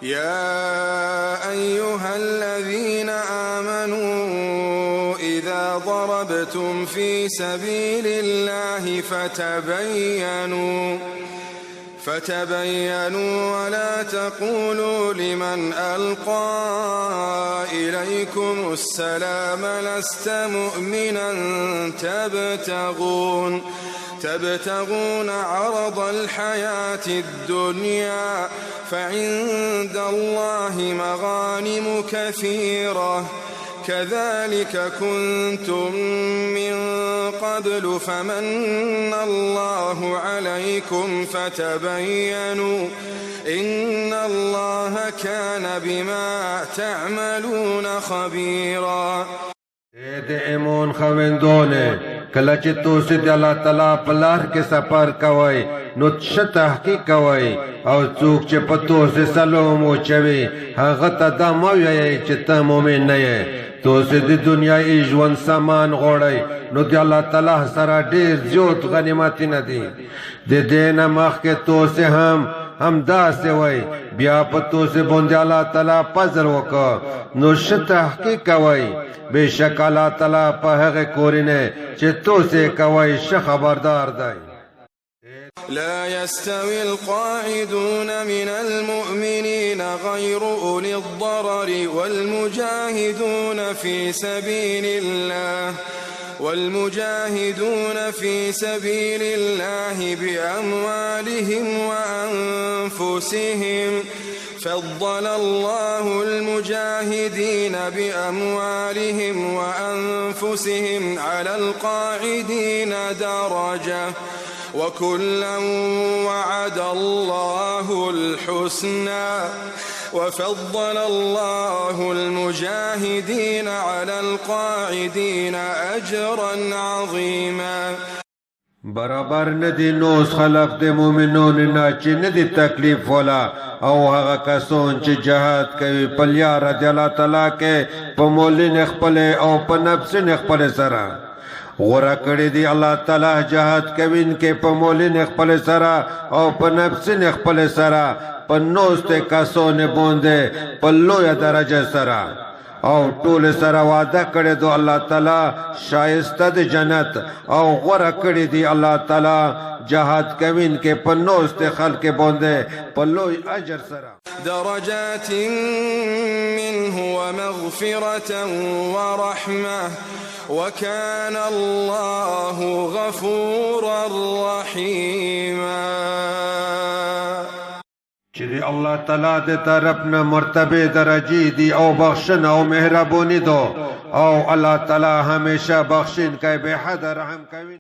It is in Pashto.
يا أيها الذين آمنوا إذا ضربتم في سبيل الله فتبينوا ولا تقولوا لمن ألقى إليكم السلام لست مؤمنا تبتغون عرض الحياة الدنيا فعند الله مغانم كثيرة كذلك كنتم من قبل فمن الله عليكم فتبينوا إن الله كان بما تعملون خبيرا. ایمون خویندونه کله چې تاسو د الله تعالی په لار کې سفر کوئ نو ښه تحقیق کوئ او څوک چې په تاسو سلام وچوي هغه ته دا مه وایئ چې ته مؤمن نه یې. تاسو د دنیايي ژوند سامان غواړئ نو د الله تعالی سره ډېر زیات غنیمتونه دي. د دې نه مخکې تاسو هم داسې وای بیا په تاسو باندې الله تعالی فضل وکړ نو ښه تحقیق کوئ. بېشک الله تعالی په هغه کورینه چې تاسو کوئ ښه خبردار دی. لا يستوي القاعدون من المؤمنين غير أولي الضرر والمجاهدون في سبيل الله بأموالهم وأنفسهم فضل الله المجاهدين بأموالهم وأنفسهم على القاعدين درجة وكلا وعد الله الحسنى وفضل الله المجاهدين على القاعدين أجرا عظيما. برابر ندی نوس خلق د مومنون نه چې ندی تکلیف ولا او هغه کسون چې جهاد کوي په لار د الله تعالی کې په مولین خپل او په نفس خپل سره غورا کړی دی الله تعالی جهاد کوین کې په مولین خپل سره او په نفس خپل سره په نوسته کسونه باندې په لوی درجه سره او ټول سره وعده کړی دی الله تعالی شایسته د جنت او غورا کړی دی الله تعالی جهاد کوین کې په نوسته خلق باندې په لوی اجر سره درجات منه ومغفرة ورحمة وكان الله غفورا رحيما. چې الله تعالی د طرف نه مرتبه درجه دی او بخشن او مهربونی دو او الله تعالی همیشه بخشن کوي به حد رحم کوي.